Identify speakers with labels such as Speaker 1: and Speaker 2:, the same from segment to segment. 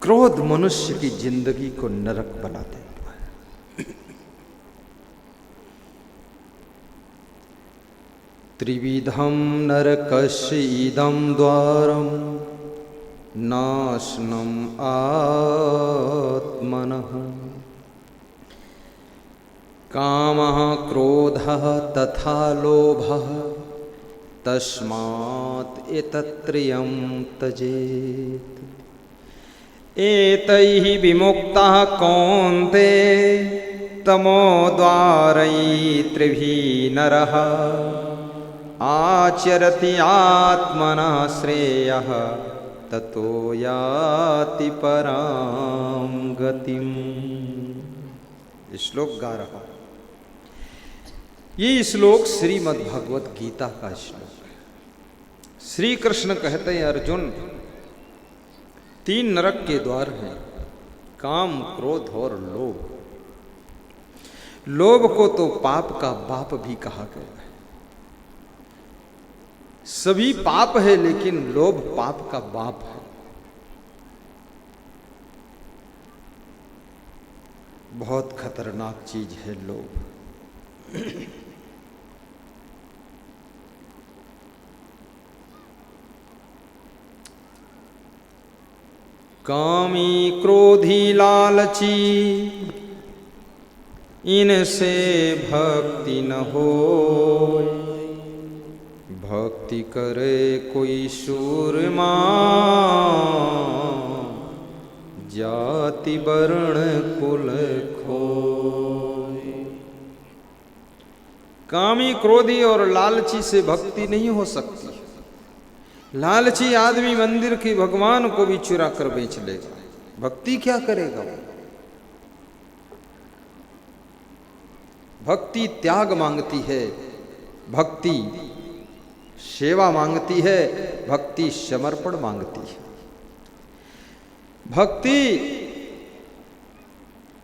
Speaker 1: क्रोध मनुष्य की जिंदगी को नरक बना देता है। त्रिविधम नरकस्य इदं द्वारम नाशनम आत्मनः कामः क्रोधः तथा लोभः तस्मात् एतत्त्रयं त्यजेत्। एतैः विमुक्तः कौन्तेय तमोद्वारैस्त्रिभिः नरः आचरति आत्मनः श्रेयः ततो याति परां गतिम्। श्लोक गा रहा। ये श्लोक श्रीमद् भगवत गीता का श्लोक है। श्री कृष्ण कहते हैं अर्जुन, 3 नरक के द्वार हैं, काम, क्रोध और लोभ। लोभ को तो पाप का बाप भी कहा गया है। सभी पाप है लेकिन लोभ पाप का बाप है। बहुत खतरनाक चीज है लोभ। कामी क्रोधी लालची इनसे भक्ति न हो, भक्ति करे कोई सूरमा जाति वर्ण कुल खोय। कामी क्रोधी और लालची से भक्ति नहीं हो सकती। लालची आदमी मंदिर के भगवान को भी चुरा कर बेच लेगा, भक्ति क्या करेगा वो? भक्ति त्याग मांगती है, भक्ति सेवा मांगती है, भक्ति समर्पण मांगती है। भक्ति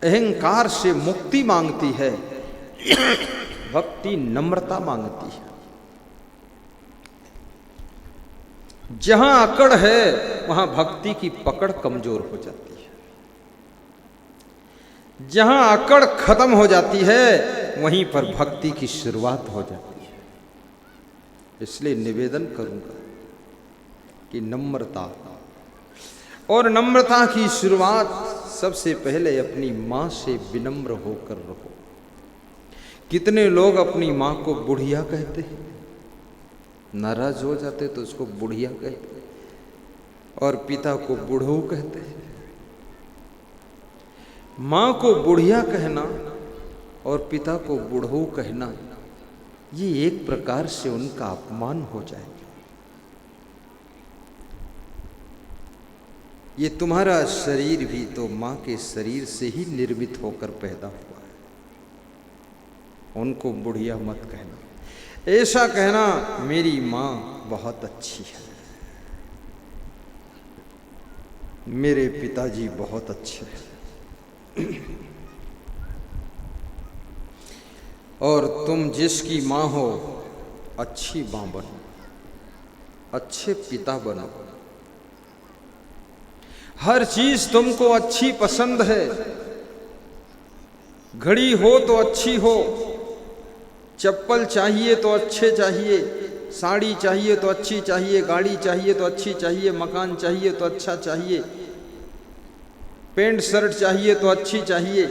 Speaker 1: अहंकार से मुक्ति मांगती है, भक्ति नम्रता मांगती है। जहां अकड़ है वहां भक्ति की पकड़ कमजोर हो जाती है। जहां अकड़ खत्म हो जाती है वहीं पर भक्ति की शुरुआत हो जाती है। इसलिए निवेदन करूंगा कि नम्रता, और नम्रता की शुरुआत सबसे पहले अपनी मां से विनम्र होकर रहो। कितने लोग अपनी मां को बुढ़िया कहते हैं, नाराज हो जाते तो उसको बुढ़िया कहते, और पिता को बूढ़ऊ कहते हैं। मां को बुढ़िया कहना और पिता को बूढ़ऊ कहना, ये एक प्रकार से उनका अपमान हो जाएगा। ये तुम्हारा शरीर भी तो मां के शरीर से ही निर्मित होकर पैदा हुआ है। उनको बुढ़िया मत कहना। ऐसा कहना, मेरी मां बहुत अच्छी है, मेरे पिताजी बहुत अच्छे हैं। और तुम जिसकी मां हो, अच्छी मां बनो, अच्छे पिता बनो। हर चीज तुमको अच्छी पसंद है। घड़ी हो तो अच्छी हो, चप्पल चाहिए तो अच्छे चाहिए, साड़ी चाहिए तो अच्छी चाहिए, गाड़ी चाहिए तो अच्छी चाहिए, मकान चाहिए तो अच्छा चाहिए, पैंट शर्ट चाहिए तो अच्छी चाहिए,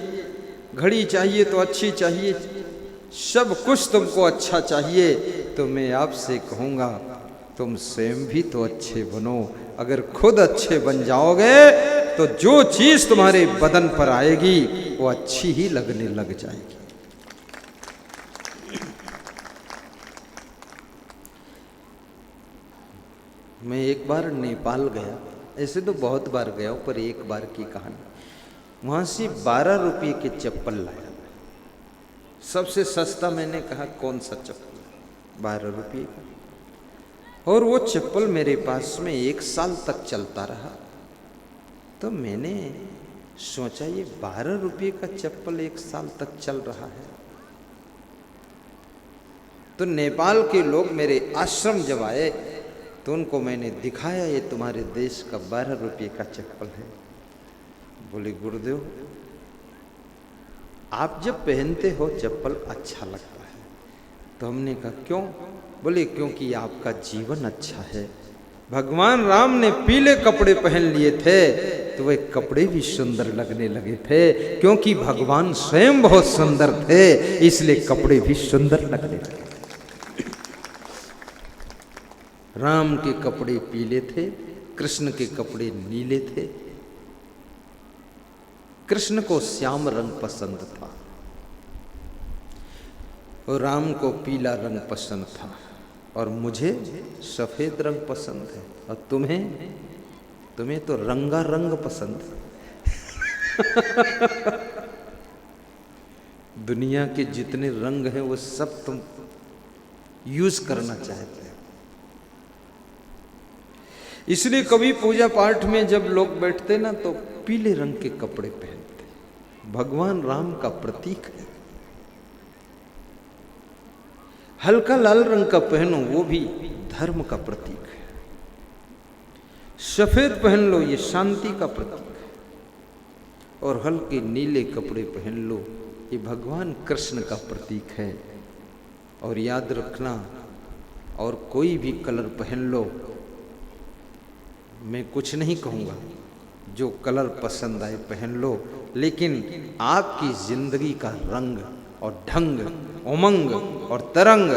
Speaker 1: घड़ी चाहिए तो अच्छी चाहिए, सब कुछ तुमको अच्छा चाहिए। तो मैं आपसे कहूँगा, तुम स्वयं भी तो अच्छे बनो। अगर खुद अच्छे बन जाओगे तो जो चीज तुम्हारे बदन पर आएगी वो अच्छी ही लगने लग जाएगी। मैं एक बार नेपाल गया, ऐसे तो बहुत बार गया हूँ, पर एक बार की कहानी। वहाँ से 12 रुपये के चप्पल लाया। सबसे सस्ता मैंने कहा कौन सा चप्पल, 12 रुपये का। और वो चप्पल मेरे पास में 1 साल तक चलता रहा। तो मैंने सोचा ये 12 रुपये का चप्पल 1 साल तक चल रहा है। तो नेपाल के लोग मेरे आश्रम जब आए तो उनको मैंने दिखाया, ये तुम्हारे देश का 12 रुपये का चप्पल है। बोले गुरुदेव आप जब पहनते हो चप्पल अच्छा लगता है। तो हमने कहा क्यों? बोले क्योंकि आपका जीवन अच्छा है। भगवान राम ने पीले कपड़े पहन लिए थे तो वे कपड़े भी सुंदर लगने लगे थे, क्योंकि भगवान स्वयं बहुत सुंदर थे, इसलिए कपड़े भी सुंदर लगने लगे। राम के कपड़े पीले थे, कृष्ण के कपड़े नीले थे। कृष्ण को श्याम रंग पसंद था और राम को पीला रंग पसंद था, और मुझे सफेद रंग पसंद है, और तुम्हें तो रंगा रंग पसंद है। दुनिया के जितने रंग हैं वो सब तुम यूज करना चाहते हो। इसलिए कभी पूजा पाठ में जब लोग बैठते ना तो पीले रंग के कपड़े पहनते, भगवान राम का प्रतीक है। हल्का लाल रंग का पहनो, वो भी धर्म का प्रतीक है। सफेद पहन लो, ये शांति का प्रतीक है। और हल्के नीले कपड़े पहन लो, ये भगवान कृष्ण का प्रतीक है। और याद रखना, और कोई भी कलर पहन लो, मैं कुछ नहीं कहूँगा, जो कलर पसंद आए पहन लो, लेकिन आपकी जिंदगी का रंग और ढंग, उमंग और तरंग,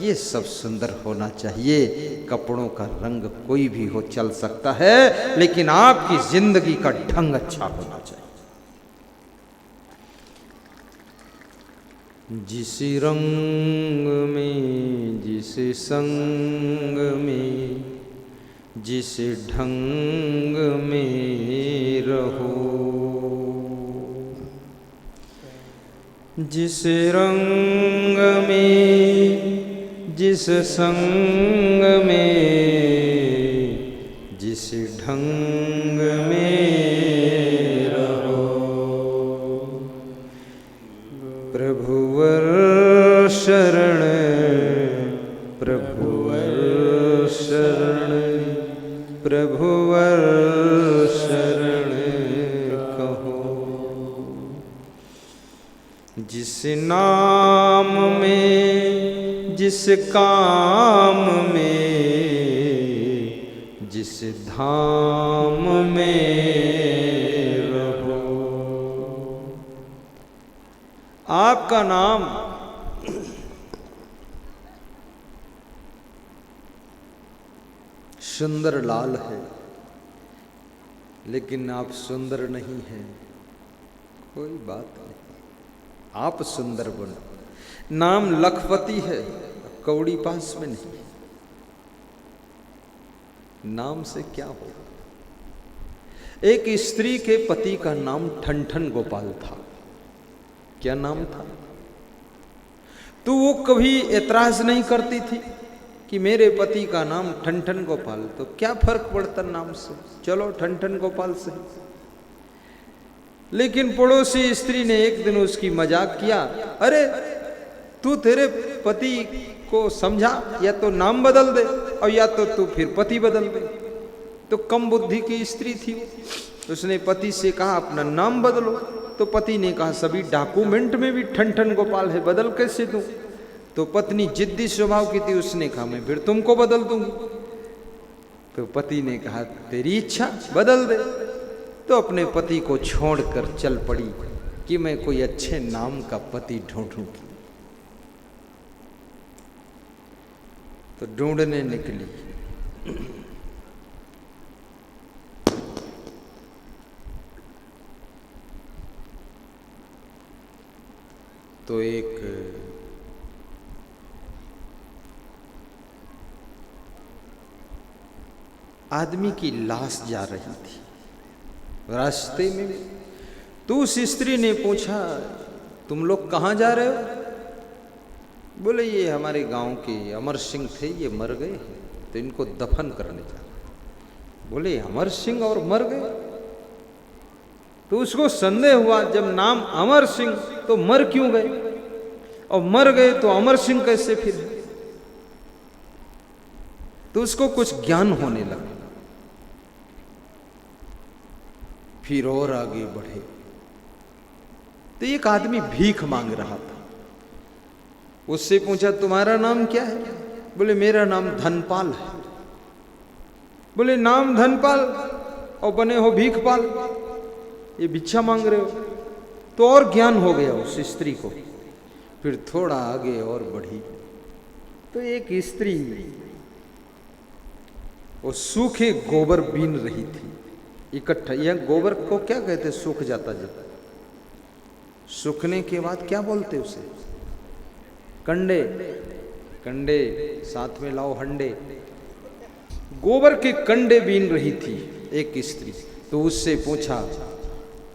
Speaker 1: ये सब सुंदर होना चाहिए। कपड़ों का रंग कोई भी हो, चल सकता है, लेकिन आपकी जिंदगी का ढंग अच्छा होना चाहिए। जिस रंग में, जिस संग में, जिस ढंग में रहो, जिस रंग में, जिस संग में, जिस ढंग में रहो, प्रभुवर शरण, प्रभुवर शरण, प्रभुवर शरण कहो। जिस नाम में, जिस काम में, जिस धाम में रहो, आपका नाम सुंदर लाल है, लेकिन आप सुंदर नहीं हैं। कोई बात नहीं, आप सुंदर बनो। नाम लखपति है, कौड़ी पास में नहीं। नाम से क्या हो? एक स्त्री के पति का नाम ठनठन गोपाल था। क्या नाम था? तो वो कभी एतराज नहीं करती थी कि मेरे पति का नाम ठनठन गोपाल, तो क्या फर्क पड़ता नाम से, चलो ठनठन गोपाल से। लेकिन पड़ोसी स्त्री ने एक दिन उसकी मजाक किया, अरे तू तेरे पति को समझा, या तो नाम बदल दे और या तो तू फिर पति बदल दे। तो कम बुद्धि की स्त्री थी वो। उसने पति से कहा अपना नाम बदलो। तो पति ने कहा सभी डॉक्यूमेंट में भी ठनठन गोपाल है, बदल कैसे दूं? तो पत्नी जिद्दी स्वभाव की थी, उसने कहा मैं फिर तुमको बदल दूंगी। तो पति ने कहा तेरी इच्छा, बदल दे। तो अपने पति को छोड़कर चल पड़ी कि मैं कोई अच्छे नाम का पति ढूंढूंगी। तो ढूंढने निकली। तो एक आदमी की लाश जा रही थी रास्ते में। तो उस स्त्री ने पूछा तुम लोग कहाँ जा रहे हो? बोले ये हमारे गांव के अमर सिंह थे, ये मर गए हैं, तो इनको दफन करने जा रहे। बोले अमर सिंह और मर गए? तो उसको संदेह हुआ, जब नाम अमर सिंह तो मर क्यों गए, और मर गए तो अमर सिंह कैसे फिर? तो उसको कुछ ज्ञान होने लगा। फिर और आगे बढ़े तो एक आदमी भीख मांग रहा था। उससे पूछा तुम्हारा नाम क्या है? बोले मेरा नाम धनपाल है। बोले नाम धनपाल और बने हो भीखपाल, ये भिक्षा मांग रहे हो? तो और ज्ञान हो गया उस स्त्री को। फिर थोड़ा आगे और बढ़ी तो एक स्त्री वो सूखे गोबर बीन रही थी इकट्ठा। यह गोबर को क्या कहते? सूख जाता जब, सूखने के बाद क्या बोलते उसे? कंडे। कंडे साथ में लाओ हंडे। गोबर के कंडे बीन रही थी एक स्त्री। तो उससे पूछा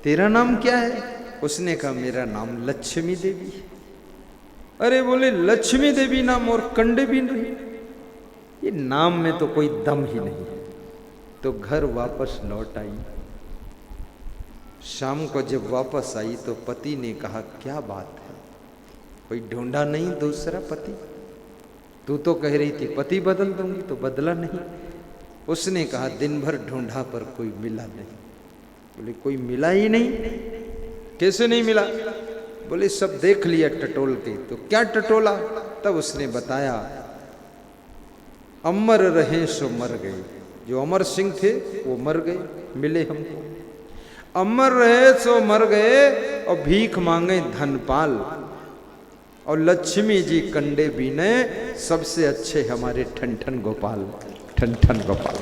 Speaker 1: तेरा नाम क्या है? उसने कहा मेरा नाम लक्ष्मी देवी है। अरे बोले लक्ष्मी देवी नाम और कंडे बीन रही, ये नाम में तो कोई दम ही नहीं है। तो घर वापस लौट आई। शाम को जब वापस आई तो पति ने कहा क्या बात है, कोई ढूंढा नहीं दूसरा पति? तू तो कह रही थी पति बदल दूंगी, तो बदला नहीं। उसने कहा दिन भर ढूंढा पर कोई मिला नहीं। बोले कोई मिला ही नहीं? कैसे नहीं मिला? बोले सब देख लिया टटोल के। तो क्या टटोला? तब उसने बताया अमर रहे सो मर गए। जो अमर सिंह थे वो मर गए, मिले हमको। अमर रहे सो मर गए और भीख मांगे धनपाल, और लक्ष्मी जी कंडे बीने, सबसे अच्छे हमारे ठनठन गोपाल। ठनठन गोपाल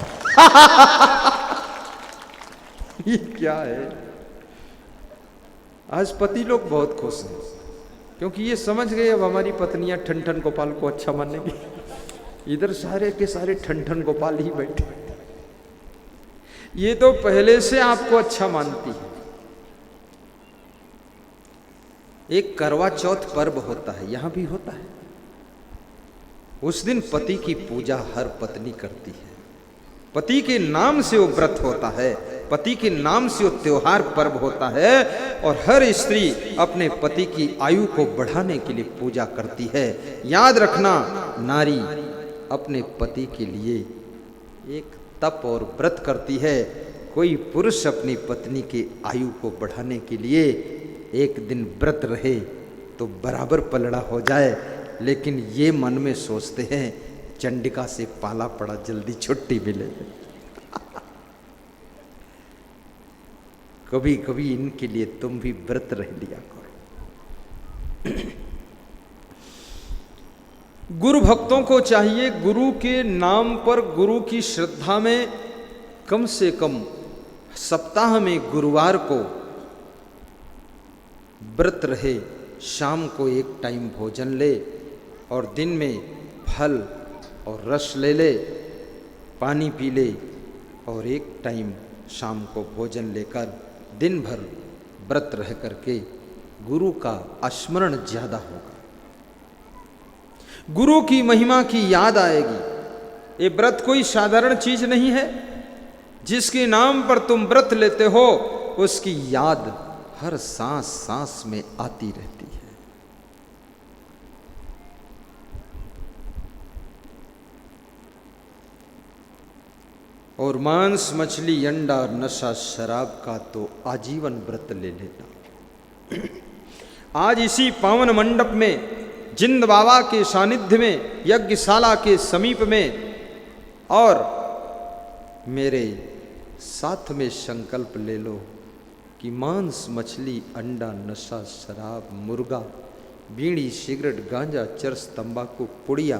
Speaker 1: ये क्या है? आज पति लोग बहुत खुश हैं क्योंकि ये समझ गए अब हमारी पत्नियां ठनठन गोपाल को अच्छा मानेगी। इधर सारे के सारे ठनठन गोपाल ही बैठे। ये तो पहले से आपको अच्छा मानती है। एक करवा चौथ पर्व होता है, यहां भी होता है। उस दिन पति की पूजा हर पत्नी करती है। पति के नाम से वो व्रत होता है, पति के नाम से वो त्योहार पर्व होता है। और हर स्त्री अपने पति की आयु को बढ़ाने के लिए पूजा करती है। याद रखना, नारी अपने पति के लिए एक तप और व्रत करती है। कोई पुरुष अपनी पत्नी के आयु को बढ़ाने के लिए एक दिन व्रत रहे तो बराबर पलड़ा हो जाए, लेकिन ये मन में सोचते हैं चंडिका से पाला पड़ा, जल्दी छुट्टी मिले। कभी कभी इनके लिए तुम भी व्रत रह लिया करो। गुरु भक्तों को चाहिए गुरु के नाम पर, गुरु की श्रद्धा में कम से कम सप्ताह में गुरुवार को व्रत रहे, शाम को एक टाइम भोजन ले और दिन में फल और रस ले ले, पानी पी ले, और एक टाइम शाम को भोजन लेकर दिन भर व्रत रह करके गुरु का स्मरण ज्यादा होगा, गुरु की महिमा की याद आएगी। ये व्रत कोई साधारण चीज नहीं है। जिसके नाम पर तुम व्रत लेते हो उसकी याद हर सांस सांस में आती रहती है। और मांस, मछली, अंडा, नशा, शराब का तो आजीवन व्रत ले लेना। आज इसी पावन मंडप में, जिंद बाबा के सानिध्य में, यज्ञशाला के समीप में, और मेरे साथ में संकल्प ले लो कि मांस, मछली, अंडा, नशा, शराब, मुर्गा, बीड़ी, सिगरेट, गांजा, चरस, तंबाकू, पुड़िया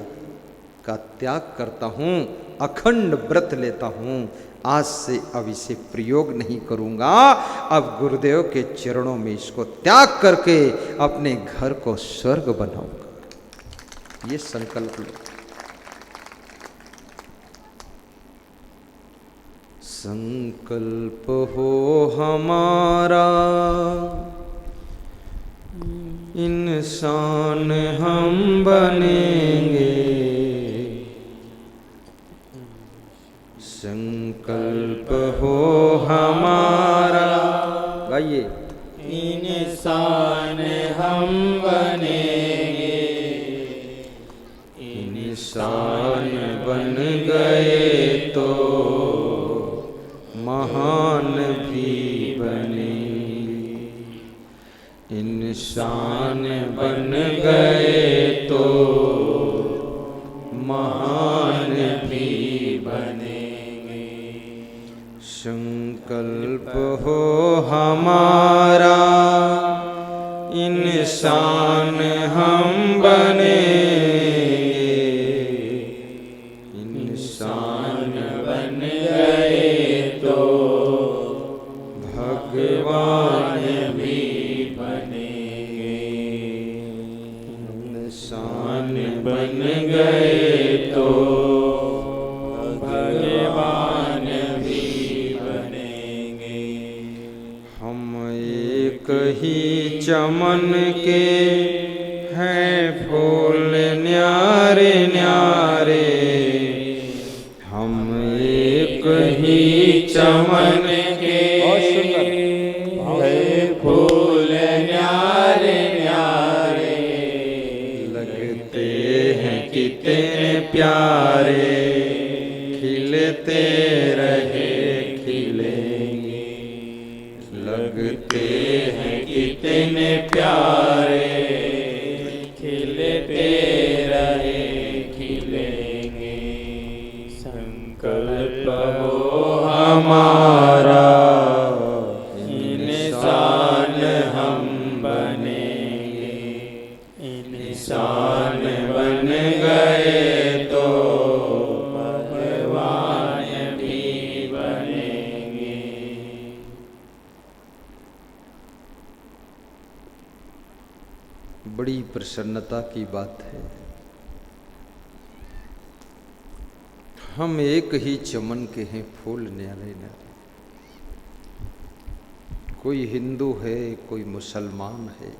Speaker 1: का त्याग करता हूँ, अखंड व्रत लेता हूँ। आज से अब इसे प्रयोग नहीं करूँगा। अब गुरुदेव के चरणों में इसको त्याग करके अपने घर को स्वर्ग बनाऊंगा। ये संकल्प लो। संकल्प हो हमारा, इंसान हम बनेंगे। संकल्प हो हमारा, गाइए।
Speaker 2: इंसान हम बनेंगे,
Speaker 1: इंसान बन गए तो महान भी
Speaker 2: बनेंगे। इंसान बन गए तो महान भी बनेंगे।
Speaker 1: संकल्प हो हमारा इंसान हम बनेंगे।
Speaker 2: इंसान बन गए तो भगवान भी बनेंगे। इंसान बन गए तो भगवान भी बनेंगे।
Speaker 1: हम एक ही चमन के हैं फूल न्यारे न्यारे। हम एक ही
Speaker 2: चमन के फूल न्यारे न्यारे।
Speaker 1: लगते हैं कितने प्यारे, खिलते रहे खिलेंगे।
Speaker 2: लगते हैं कितने प्यारे, खिलते रहे खिलेंगे। संकल्प हो हमारा इंसान हम बनेंगे। इंसान बन गए तो भगवान भी बनेंगे।
Speaker 1: बड़ी प्रसन्नता की बात है। हम एक ही चमन के हैं फूल न्यारे न्यारे। कोई हिंदू है, कोई मुसलमान है,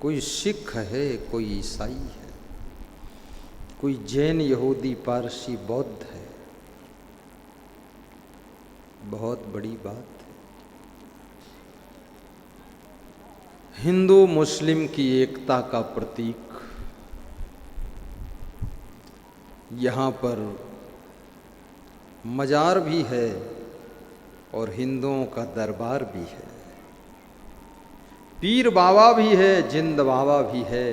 Speaker 1: कोई सिख है, कोई ईसाई है, कोई जैन, यहूदी, पारसी, बौद्ध है। बहुत बड़ी बात है। हिंदू मुस्लिम की एकता का प्रतीक यहाँ पर मजार भी है और हिंदुओं का दरबार भी है। पीर बाबा भी है, जिंद बाबा भी है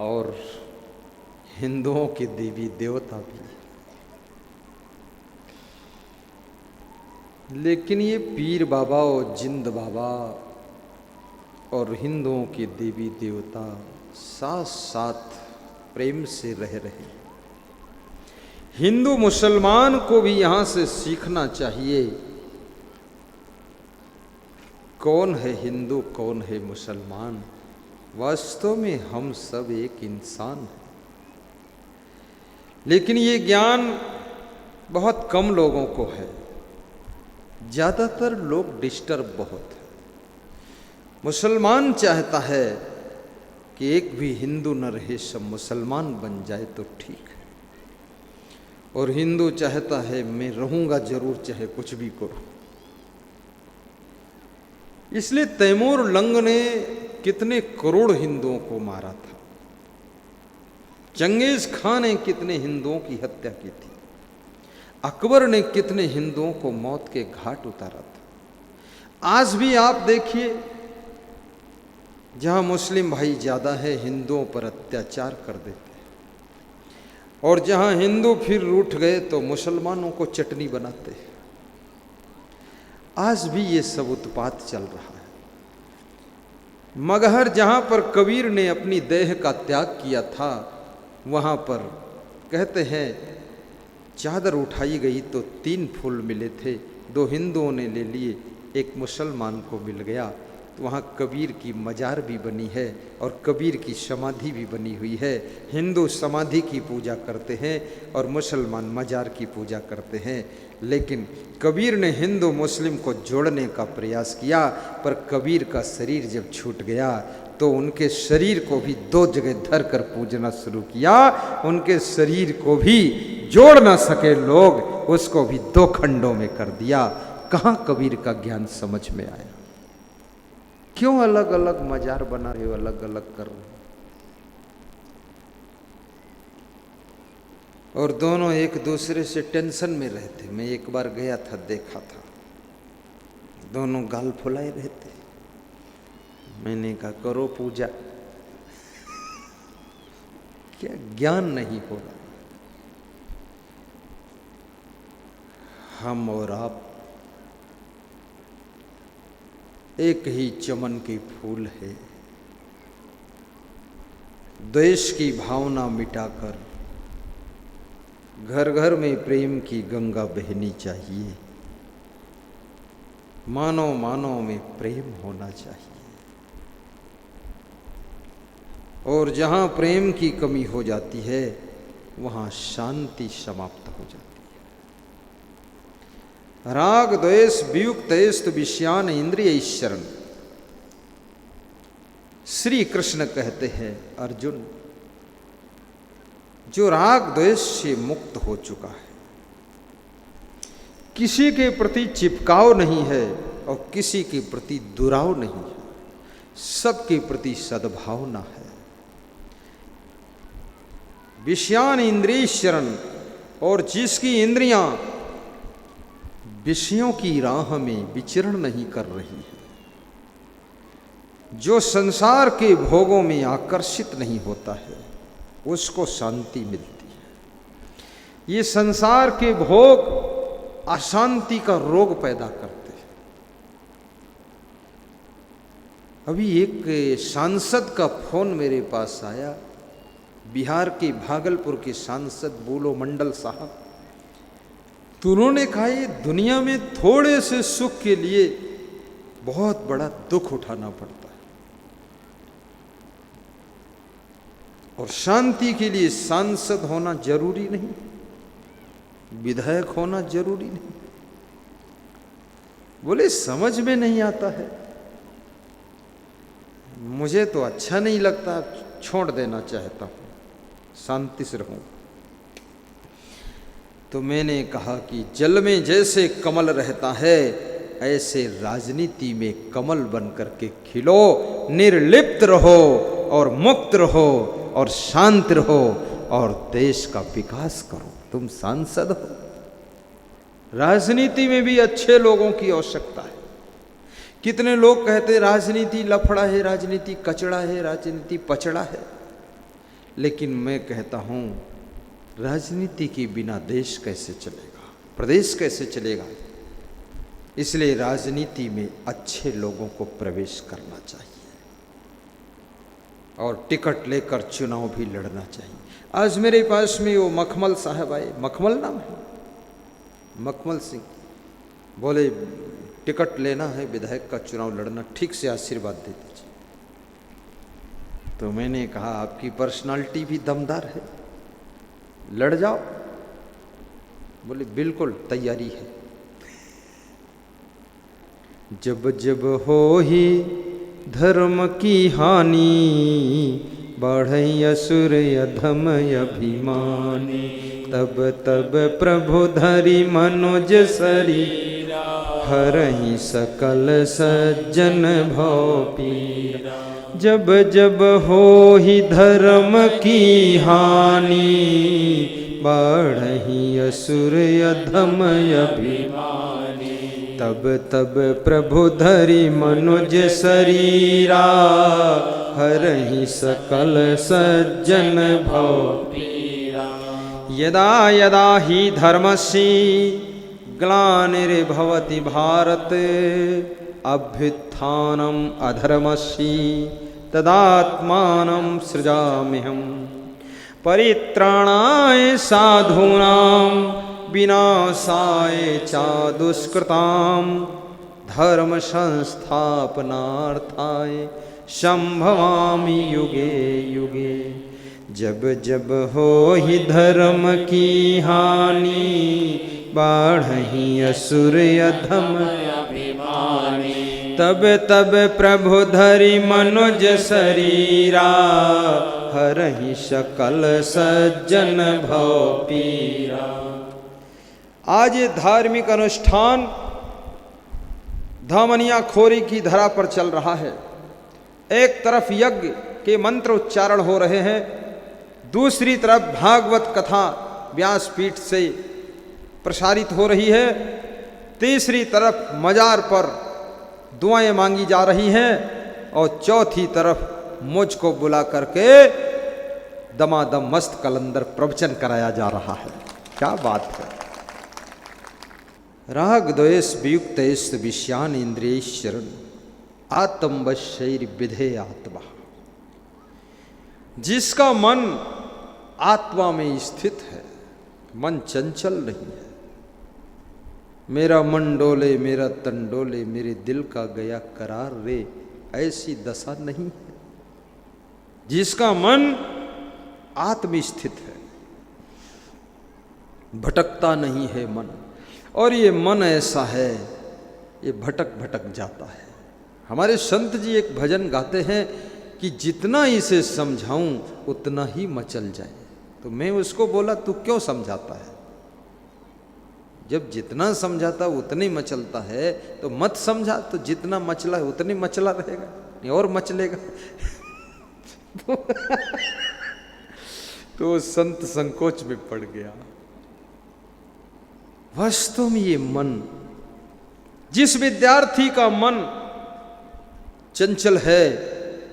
Speaker 1: और हिंदुओं के देवी देवता भी है। लेकिन ये पीर बाबा और जिंद बाबा और हिंदुओं के देवी देवता साथ साथ प्रेम से रह रहे। हिंदू मुसलमान को भी यहां से सीखना चाहिए कौन है हिंदू, कौन है मुसलमान। वास्तव में हम सब एक इंसान हैं। लेकिन ये ज्ञान बहुत कम लोगों को है। ज़्यादातर लोग डिस्टर्ब बहुत है। मुसलमान चाहता है कि एक भी हिंदू न रहे, सब मुसलमान बन जाए तो ठीक है। और हिंदू चाहता है मैं रहूंगा जरूर, चाहे कुछ भी करूं। इसलिए तैमूर लंग ने कितने करोड़ हिंदुओं को मारा था। चंगेज खान ने कितने हिंदुओं की हत्या की थी। अकबर ने कितने हिंदुओं को मौत के घाट उतारा था। आज भी आप देखिए, जहां मुस्लिम भाई ज्यादा है हिंदुओं पर अत्याचार कर देते हैं, और जहां हिंदू फिर रूठ गए तो मुसलमानों को चटनी बनाते हैं। आज भी ये सब उत्पात चल रहा है। मगहर जहां पर कबीर ने अपनी देह का त्याग किया था, वहां पर कहते हैं चादर उठाई गई तो 3 फूल मिले थे, 2 हिंदुओं ने ले लिए, एक मुसलमान को मिल गया। तो वहाँ कबीर की मजार भी बनी है और कबीर की समाधि भी बनी हुई है। हिंदू समाधि की पूजा करते हैं और मुसलमान मजार की पूजा करते हैं। लेकिन कबीर ने हिंदू मुस्लिम को जोड़ने का प्रयास किया, पर कबीर का शरीर जब छूट गया तो उनके शरीर को भी 2 जगह धर कर पूजना शुरू किया। उनके शरीर को भी जोड़ ना सके लोग, उसको भी 2 खंडों में कर दिया। कहाँ कबीर का ज्ञान समझ में आया? क्यों अलग अलग मजार बना रहे हो, अलग अलग कर रहे हो? और दोनों एक दूसरे से टेंशन में रहते। मैं एक बार गया था, देखा था, दोनों गाल फुलाए रहते। मैंने कहा करो पूजा। क्या ज्ञान नहीं हो रहा। हम और आप एक ही चमन के फूल है। द्वेष की भावना मिटाकर घर घर में प्रेम की गंगा बहनी चाहिए। मानव मानव में प्रेम होना चाहिए। और जहाँ प्रेम की कमी हो जाती है वहाँ शांति समाप्त हो जाती है। राग द्वेष वियुक्तैस्तु विषयान इंद्रिय शरण। श्री कृष्ण कहते हैं अर्जुन, जो राग द्वेष से मुक्त हो चुका है, किसी के प्रति चिपकाव नहीं है और किसी के प्रति दुराव नहीं है, सबके प्रति सद्भावना है। विषयान इंद्रिय शरण। और जिसकी इंद्रियां विषयों की राह में विचरण नहीं कर रही है, जो संसार के भोगों में आकर्षित नहीं होता है, उसको शांति मिलती है। ये संसार के भोग अशांति का रोग पैदा करते हैं। अभी एक सांसद का फोन मेरे पास आया, बिहार के भागलपुर के सांसद बोलो मंडल साहब। तो उन्होंने कहा ये दुनिया में थोड़े से सुख के लिए बहुत बड़ा दुख उठाना पड़ता है, और शांति के लिए सांसद होना जरूरी नहीं, विधायक होना जरूरी नहीं। बोले समझ में नहीं आता है, मुझे तो अच्छा नहीं लगता, छोड़ देना चाहता हूं, शांति से रहूं। तो मैंने कहा कि जल में जैसे कमल रहता है, ऐसे राजनीति में कमल बन करके खिलो, निर्लिप्त रहो और मुक्त रहो और शांत रहो और देश का विकास करो। तुम सांसद हो। राजनीति में भी अच्छे लोगों की आवश्यकता है। कितने लोग कहते राजनीति लफड़ा है, राजनीति कचड़ा है, राजनीति पचड़ा है, लेकिन मैं कहता हूं राजनीति के बिना देश कैसे चलेगा, प्रदेश कैसे चलेगा। इसलिए राजनीति में अच्छे लोगों को प्रवेश करना चाहिए और टिकट लेकर चुनाव भी लड़ना चाहिए। आज मेरे पास में वो मखमल साहब आए, मखमल नाम है, मखमल सिंह, बोले टिकट लेना है, विधायक का चुनाव लड़ना, ठीक से आशीर्वाद दे दीजिए। तो मैंने कहा आपकी पर्सनालिटी भी दमदार है, लड़ जाओ। बोले बिल्कुल तैयारी है। जब जब हो ही धर्म की हानि, बढ़ई असुर अधम अभिमानी, तब तब प्रभु धरि मनोज शरीरा, हरहि सकल सज्जन भव पीरा। जब जब हो ही धर्म की हानि, बढ़हि असुर अधम अभिमानी, तब तब प्रभु धरि मनुज शरीरा, हरहि सकल सज्जन भव पीरा। यदा यदा ही धर्मस्य ग्लानिर्भवति भारत, अभ्युत्थानम् अधर्मस्य तदात्मानं सृजाम्यहम्। परित्राणाय साधूनां विनाशाय च दुष्कृतां, धर्म संस्थापनार्थाय संभवामि युगे युगे। जब जब हो ही धर्म की हानि, बढ़हि असुर अधम अभिमानी, तब तब प्रभु धरि मनुज शरीरा, हरहि सकल सज्जन भव पीरा। आज ये धार्मिक अनुष्ठान धामनिया खोरी की धरा पर चल रहा है। एक तरफ यज्ञ के मंत्र उच्चारण हो रहे हैं, दूसरी तरफ भागवत कथा व्यासपीठ से प्रसारित हो रही है, तीसरी तरफ मजार पर दुआएं मांगी जा रही हैं और चौथी तरफ मुझको बुला करके दमादम मस्त कलंदर प्रवचन कराया जा रहा है। क्या बात है। राग द्वेष वियुक्त विषयान इंद्रियश्चरण आत्मवशैर विधे आत्मा। जिसका मन आत्मा में स्थित है, मन चंचल नहीं है। मेरा मन डोले मेरा तन डोले, मेरे दिल का गया करार रे, ऐसी दशा नहीं है। जिसका मन आत्म स्थित है, भटकता नहीं है मन। और ये मन ऐसा है, ये भटक भटक जाता है। हमारे संत जी एक भजन गाते हैं कि जितना इसे समझाऊं उतना ही मचल जाए। तो मैं उसको बोला तू क्यों समझाता है? जब जितना समझाता उतने ही मचलता है तो मत समझा, तो जितना मचला है उतने मचला रहेगा, नहीं और मचलेगा। तो संत संकोच में पड़ गया। वास्तव में ये मन, जिस विद्यार्थी का मन चंचल है,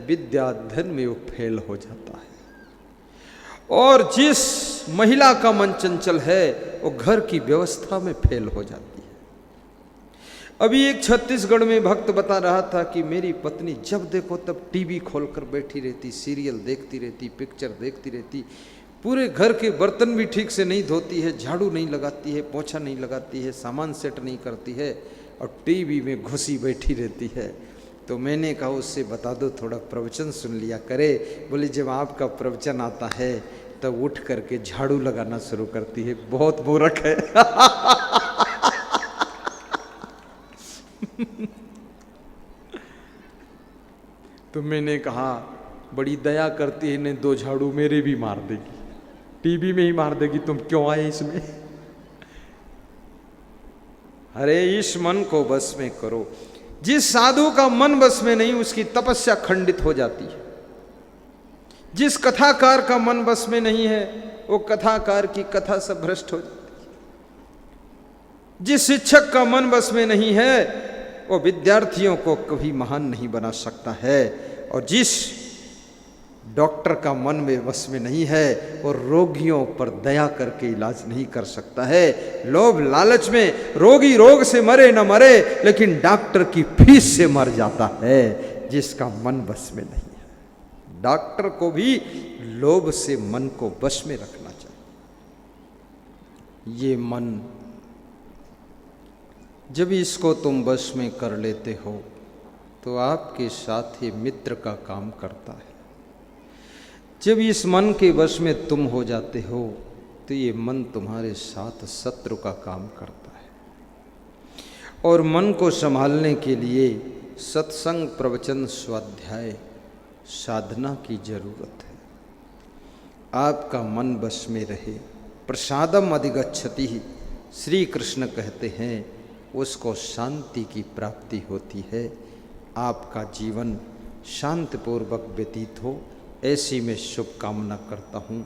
Speaker 1: विद्या अध्ययन में वो फेल हो जाता है। और जिस महिला का मन चंचल है वो घर की व्यवस्था में फेल हो जाती है। अभी एक छत्तीसगढ़ में भक्त बता रहा था कि मेरी पत्नी जब देखो तब टीवी खोलकर बैठी रहती, सीरियल देखती रहती, पिक्चर देखती रहती, पूरे घर के बर्तन भी ठीक से नहीं धोती है, झाड़ू नहीं लगाती है, पोछा नहीं लगाती है, सामान सेट नहीं करती है और टीवी में घुसी बैठी रहती है। तो मैंने कहा उससे बता दो थोड़ा प्रवचन सुन लिया करे। बोले जब आपका प्रवचन आता है तब उठ करके झाड़ू लगाना शुरू करती है। बहुत मूर्ख है। तो मैंने कहा बड़ी दया करती है, इन्हें 2 झाड़ू मेरे भी मार देगी, टीवी में ही मार देगी, तुम क्यों आए इसमें। अरे इस मन को बस में करो। जिस साधु का मन बस में नहीं उसकी तपस्या खंडित हो जाती है। जिस कथाकार का मन बस में नहीं है वो कथाकार की कथा सब भ्रष्ट हो जाती है। जिस शिक्षक का मन बस में नहीं है वो विद्यार्थियों को कभी महान नहीं बना सकता है। और जिस डॉक्टर का मन में बस में नहीं है वो रोगियों पर दया करके इलाज नहीं कर सकता है। लोभ लालच में रोगी रोग से मरे न मरे, लेकिन डॉक्टर की फीस से मर जाता है जिसका मन बस में नहीं है। डॉक्टर को भी लोभ से मन को बस में रखना चाहिए। ये मन जब इसको तुम बस में कर लेते हो तो आपके साथ ही मित्र का काम करता है। जब इस मन के वश में तुम हो जाते हो तो ये मन तुम्हारे साथ शत्रु का काम करता है। और मन को संभालने के लिए सत्संग, प्रवचन, स्वाध्याय, साधना की जरूरत है। आपका मन वश में रहे। प्रसादम अधिगच्छति, श्री कृष्ण कहते हैं, उसको शांति की प्राप्ति होती है। आपका जीवन शांतिपूर्वक व्यतीत हो, ऐसी मैं शुभकामना करता हूँ।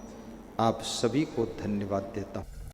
Speaker 1: आप सभी को धन्यवाद देता हूँ।